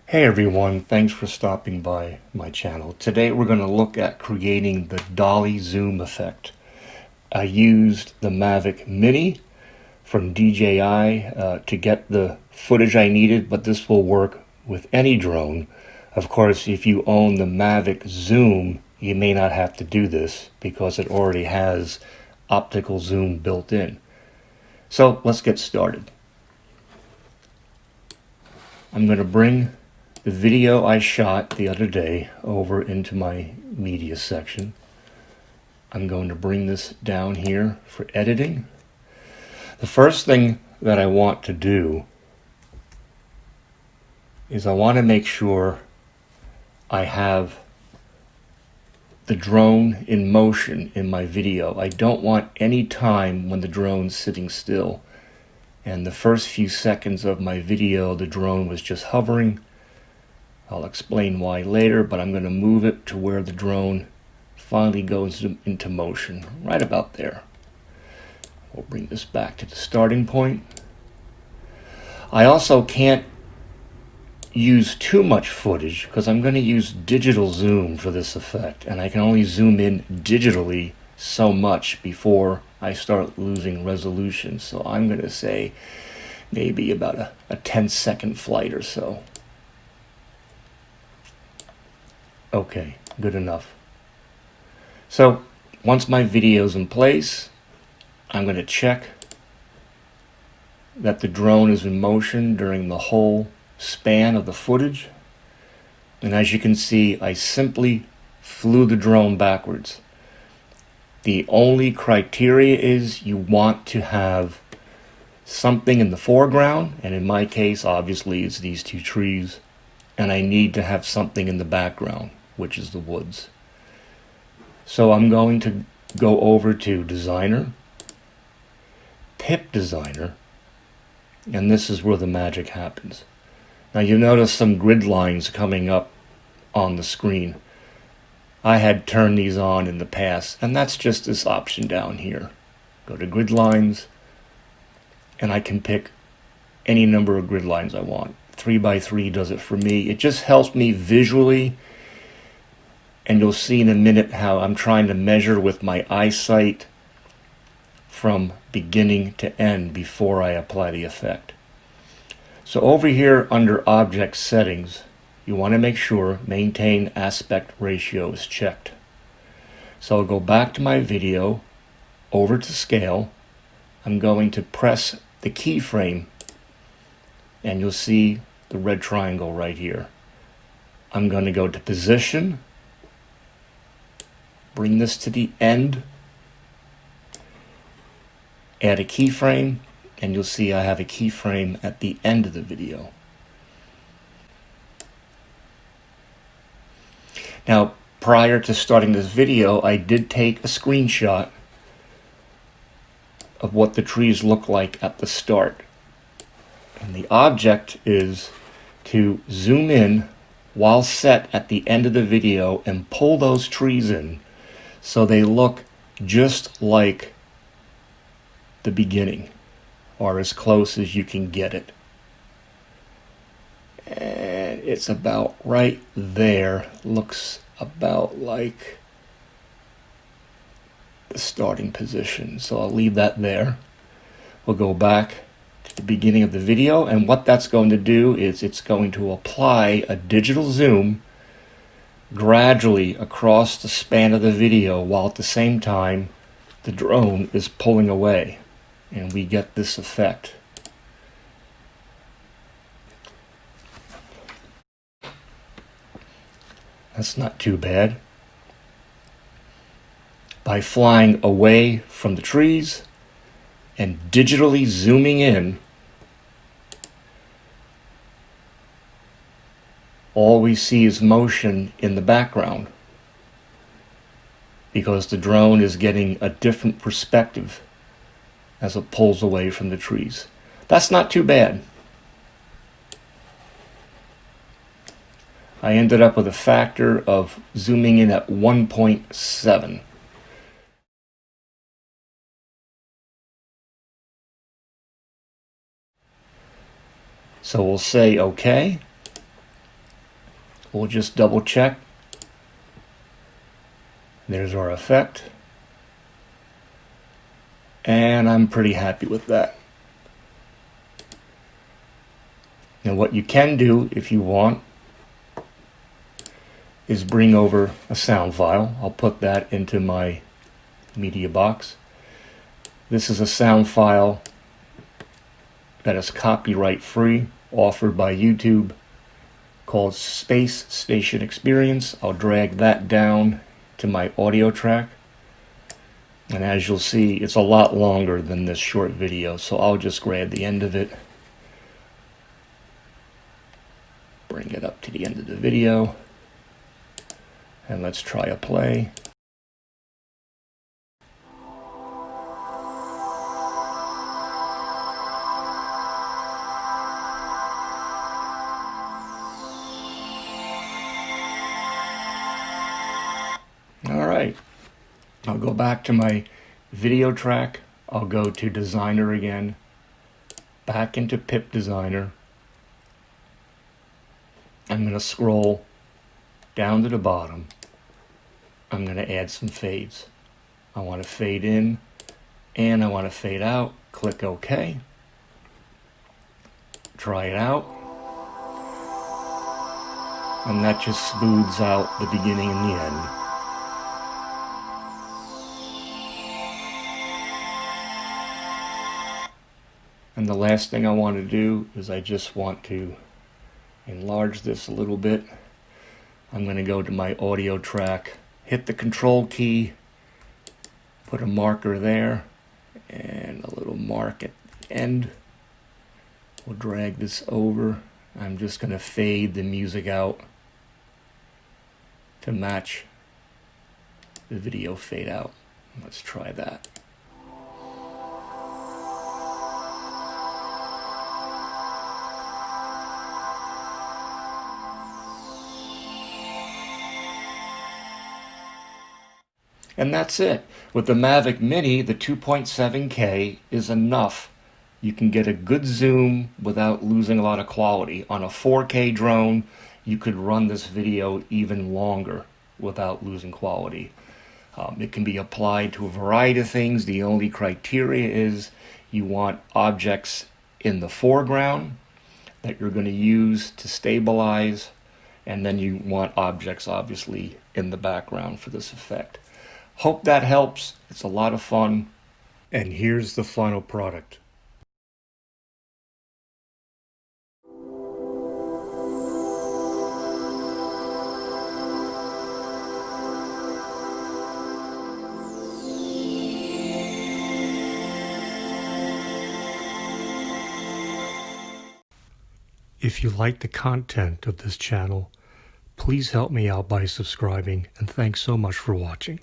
Hey everyone, thanks for stopping by my channel. Today we're going to look at creating the Dolly Zoom effect. I used the Mavic Mini from DJI to get the footage I needed, but this will work with any drone. Of course, if you own the Mavic Zoom, you may not have to do this because it already has optical zoom built in. So let's get started. I'm going to bring the video I shot the other day over into my media section. I'm going to bring this down here for editing. The first thing that I want to do is I want to make sure I have the drone in motion in my video. I don't want any time when the drone's sitting still. And the first few seconds of my video, the drone was just hovering. I'll explain why later, but I'm going to move it to where the drone finally goes into motion, right about there. We'll bring this back to the starting point. I also can't use too much footage because I'm going to use digital zoom for this effect, and I can only zoom in digitally so much before I start losing resolution. So I'm going to say maybe about a 10-second flight or so. Okay, good enough. So once my video's in place, I'm going to check that the drone is in motion during the whole span of the footage. And as you can see, I simply flew the drone backwards. The only criteria is you want to have something in the foreground, and in my case, obviously, it's these two trees, and I need to have something in the background, which is the woods. So I'm going to go over to Designer, Pip Designer, and this is where the magic happens. Now you'll notice some grid lines coming up on the screen. I had turned these on in the past, and that's just this option down here. Go to Grid Lines, and I can pick any number of grid lines I want. 3x3 does it for me. It just helps me visually, and you'll see in a minute how I'm trying to measure with my eyesight from beginning to end before I apply the effect. So over here under Object Settings, you want to make sure Maintain Aspect Ratio is checked. So I'll go back to my video, over to Scale. I'm going to press the keyframe, and you'll see the red triangle right here. I'm going to go to Position, bring this to the end, add a keyframe, and you'll see I have a keyframe at the end of the video. Now, prior to starting this video, I did take a screenshot of what the trees look like at the start. And the object is to zoom in while set at the end of the video and pull those trees in so they look just like the beginning, or as close as you can get it. And it's about right there. Looks about like the starting position. So I'll leave that there. We'll go back to the beginning of the video, and what that's going to do is it's going to apply a digital zoom gradually across the span of the video while at the same time the drone is pulling away, and we get this effect. That's not too bad. By flying away from the trees and digitally zooming in, all we see is motion in the background because the drone is getting a different perspective as it pulls away from the trees. That's not too bad. I ended up with a factor of zooming in at 1.7. So we'll say OK. We'll just double check. There's our effect. And I'm pretty happy with that. Now what you can do if you want is bring over a sound file. I'll put that into my media box. This is a sound file that is copyright free, offered by YouTube, called Space Station Experience. I'll drag that down to my audio track. And as you'll see, it's a lot longer than this short video, so I'll just grab the end of it, bring it up to the end of the video, and let's try a play. All right, I'll go back to my video track. I'll go to Designer again, back into Pip Designer. I'm going to scroll down to the bottom. I'm going to add some fades. I want to fade in and I want to fade out. Click OK. Try it out. And that just smooths out the beginning and the end. And the last thing I want to do is I just want to enlarge this a little bit. I'm going to go to my audio track, hit the control key, put a marker there, and a little mark at the end. We'll drag this over. I'm just going to fade the music out to match the video fade out. Let's try that. And that's it. With the Mavic Mini, the 2.7K is enough. You can get a good zoom without losing a lot of quality. On a 4K drone, you could run this video even longer without losing quality. It can be applied to a variety of things. The only criteria is you want objects in the foreground that you're going to use to stabilize, and then you want objects obviously in the background for this effect. Hope that helps. It's a lot of fun. And here's the final product. If you like the content of this channel, please help me out by subscribing, and thanks so much for watching.